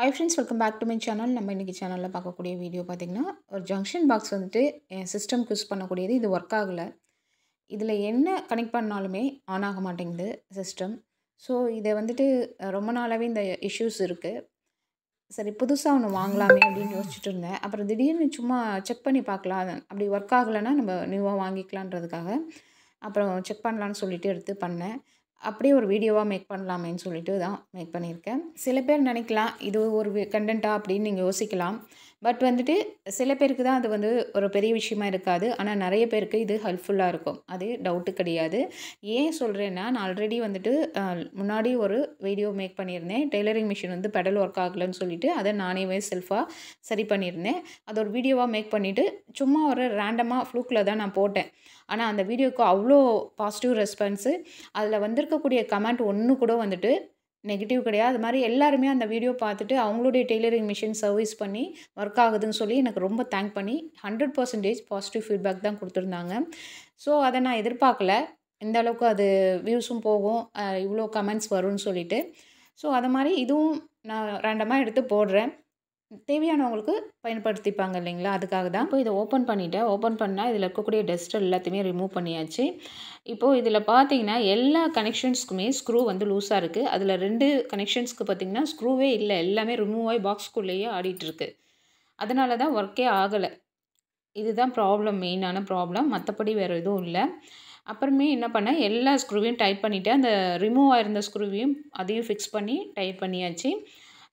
Hi friends, welcome back to my channel. நம்ம இன்றைக்கி சேனலில் பார்க்கக்கூடிய வீடியோ பார்த்திங்கன்னா, ஒரு ஜங்ஷன் பாக்ஸ் வந்துட்டு என் சிஸ்டம்க்கு யூஸ் பண்ணக்கூடியது. இது ஒர்க் ஆகலை. இதில் என்ன கனெக்ட் பண்ணாலுமே ஆன் ஆக மாட்டேங்குது சிஸ்டம். ஸோ இதை வந்துட்டு ரொம்ப நாளாகவே இந்த இஷ்யூஸ் இருக்குது. சரி, புதுசாக ஒன்று வாங்கலாமே அப்படின்னு யோசிச்சுட்டு இருந்தேன். அப்புறம் திடீர்னு சும்மா செக் பண்ணி பார்க்கலாம், அப்படி ஒர்க் ஆகலைன்னா நம்ம நியூவாக வாங்கிக்கலான்றதுக்காக அப்புறம் செக் பண்ணலான்னு சொல்லிட்டு எடுத்து பண்ணேன். அப்படியே ஒரு வீடியோவாக மேக் பண்ணலாமேன்னு சொல்லிட்டு தான் மேக் பண்ணியிருக்கேன். சில பேர் நினைக்கலாம் இது ஒரு கண்டென்ட்டா அப்படின்னு நீங்கள் யோசிக்கலாம். பட் வந்துட்டு சில பேருக்கு தான் அது வந்து ஒரு பெரிய விஷயமா இருக்காது. ஆனால் நிறைய பேருக்கு இது ஹெல்ப்ஃபுல்லாக இருக்கும். அது டவுட்டு கிடையாது. ஏன் சொல்கிறேன்னா, நான் ஆல்ரெடி வந்துட்டு முன்னாடி ஒரு வீடியோ மேக் பண்ணியிருந்தேன். டெய்லரிங் மிஷின் வந்து பெடல் ஒர்க் ஆகலைன்னு சொல்லிட்டு அதை நானே செல்ஃபாக சரி பண்ணியிருந்தேன். அதை ஒரு வீடியோவாக மேக் பண்ணிவிட்டு சும்மா ஒரு ரேண்டமாக ஃப்ளூக்கில் தான் நான் போட்டேன். ஆனால் அந்த வீடியோவுக்கு அவ்வளோ பாசிட்டிவ் ரெஸ்பான்ஸு. அதில் வந்திருக்கக்கூடிய கமெண்ட் ஒன்று கூட வந்துட்டு நெகட்டிவ் கிடையாது. அது மாதிரி எல்லாருமே அந்த வீடியோ பார்த்துட்டு அவங்களுடைய டெய்லரிங் மிஷின் சர்வீஸ் பண்ணி ஒர்க் ஆகுதுன்னு சொல்லி எனக்கு ரொம்ப தேங்க் பண்ணி 100% பாசிட்டிவ் ஃபீட்பேக் தான் கொடுத்துருந்தாங்க. ஸோ அதை நான் எதிர்பார்க்கல, இந்த அளவுக்கு அது வியூஸும் போகும், இவ்வளோ கமெண்ட்ஸ் வரும்னு சொல்லிட்டு. ஸோ அதை மாதிரி இதுவும் நான் ரேண்டமாக எடுத்து போடுறேன். தேவையானவங்களுக்கு பயன்படுத்திப்பாங்க இல்லைங்களா, அதுக்காக தான். இப்போ இதை ஓப்பன் பண்ணிவிட்டேன். ஓப்பன் பண்ணால் இதில் இருக்கக்கூடிய டஸ்ட் எல்லாத்தையுமே ரிமூவ் பண்ணியாச்சு. இப்போது இதில் பார்த்தீங்கன்னா எல்லா கனெக்ஷன்ஸ்க்குமே ஸ்க்ரூ வந்து லூஸாக இருக்குது. அதில் 2 கனெக்ஷன்ஸ்க்கு பார்த்திங்கன்னா ஸ்க்ரூவே இல்லை, எல்லாமே ரிமூவ் ஆகி பாக்ஸ்குள்ளேயே ஆடிட்டுருக்கு. அதனால தான் ஒர்க்கே ஆகலை. இதுதான் ப்ராப்ளம், மெயினான ப்ராப்ளம். மற்றபடி வேறு எதுவும் இல்லை. அப்புறமே என்ன பண்ணேன், எல்லா ஸ்க்ரூவையும் டைட் பண்ணிவிட்டேன். அந்த ரிமூவ் ஆகிருந்த ஸ்க்ரூவையும் அதையும் ஃபிக்ஸ் பண்ணி டைட் பண்ணியாச்சு.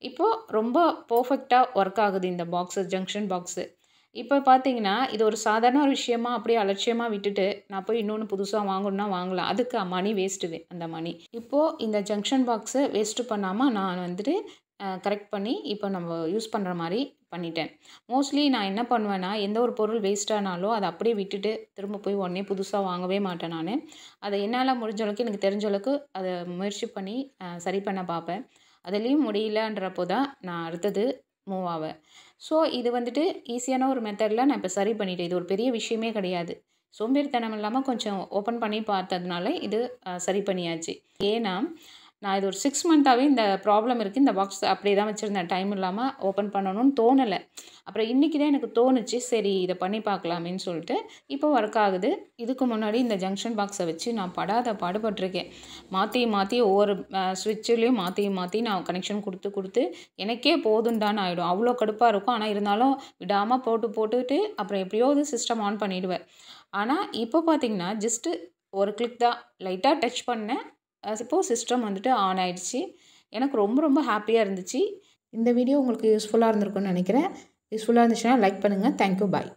இப்போது ரொம்ப பர்ஃபெக்டாக ஒர்க் ஆகுது இந்த பாக்ஸு, ஜங்ஷன் பாக்ஸு. இப்போ பார்த்தீங்கன்னா, இது ஒரு சாதாரண ஒரு விஷயமா அப்படியே அலட்சியமாக விட்டுட்டு நான் போய் இன்னொன்று புதுசாக வாங்கணுன்னா வாங்கலாம். அதுக்கு மணி வேஸ்ட்டு அந்த மணி. இப்போது இந்த ஜங்ஷன் பாக்ஸை வேஸ்ட்டு பண்ணாமல் நான் வந்துட்டு கரெக்ட் பண்ணி இப்போ நம்ம யூஸ் பண்ணுற மாதிரி பண்ணிட்டேன். மோஸ்ட்லி நான் என்ன பண்ணுவேன்னா, எந்த ஒரு பொருள் வேஸ்ட்டானாலும் அதை அப்படியே விட்டுட்டு திரும்ப போய் உடனே புதுசாக வாங்கவே மாட்டேன் நான். அதை என்னால் முடிஞ்ச அளவுக்கு, எனக்கு தெரிஞ்ச அளவுக்கு அதை முயற்சி பண்ணி சரி பண்ண பார்ப்பேன். அதுலேயும் முடியலன்றப்போ தான் நான் அடுத்தது மூவ் ஆவேன். ஸோ இது வந்துட்டு ஈஸியான ஒரு மெத்தடில் நான் இப்போ சரி பண்ணிட்டேன். இது ஒரு பெரிய விஷயமே கிடையாது. சோம்பேறித்தனம் இல்லாமல் கொஞ்சம் ஓப்பன் பண்ணி பார்த்ததுனால இது சரி பண்ணியாச்சு. ஏன்னா நான் இது ஒரு 6 மந்த்தாகவே இந்த ப்ராப்ளம் இருக்குது. இந்த பாக்ஸ் அப்படியே தான் வச்சுருந்தேன். டைம் இல்லாமல் ஓப்பன் பண்ணணும்னு தோணலை. அப்புறம் இன்றைக்கி தான் எனக்கு தோணுச்சு, சரி இதை பண்ணி பார்க்கலாமேன்னு சொல்லிட்டு இப்போ ஒர்க் ஆகுது. இதுக்கு முன்னாடி இந்த ஜங்ஷன் பாக்ஸை வச்சு நான் படாத பாடுபட்டிருக்கேன். மாற்றி ஒவ்வொரு ஸ்விட்சுலேயும் மாற்றி நான் கனெக்ஷன் கொடுத்து எனக்கே போதுண்டான்னு ஆகிடும். அவ்வளோ கடுப்பாக இருக்கும். ஆனால் இருந்தாலும் விடாமல் போட்டுட்டு அப்புறம் எப்படியோது சிஸ்டம் ஆன் பண்ணிவிடுவேன். ஆனால் இப்போ பார்த்திங்கன்னா ஜஸ்ட்டு ஒரு கிளிக் தான், லைட்டாக டச் பண்ணேன். இப்போது சிஸ்டம் வந்துட்டு ஆன் ஆகிடுச்சு. எனக்கு ரொம்ப ஹாப்பியாக இருந்துச்சு. இந்த வீடியோ உங்களுக்கு யூஸ்ஃபுல்லாக இருந்திருக்கும்னு நினைக்கிறேன். யூஸ்ஃபுல்லாக இருந்துச்சுன்னா லைக் பண்ணுங்கள். தேங்க்யூ, பாய்.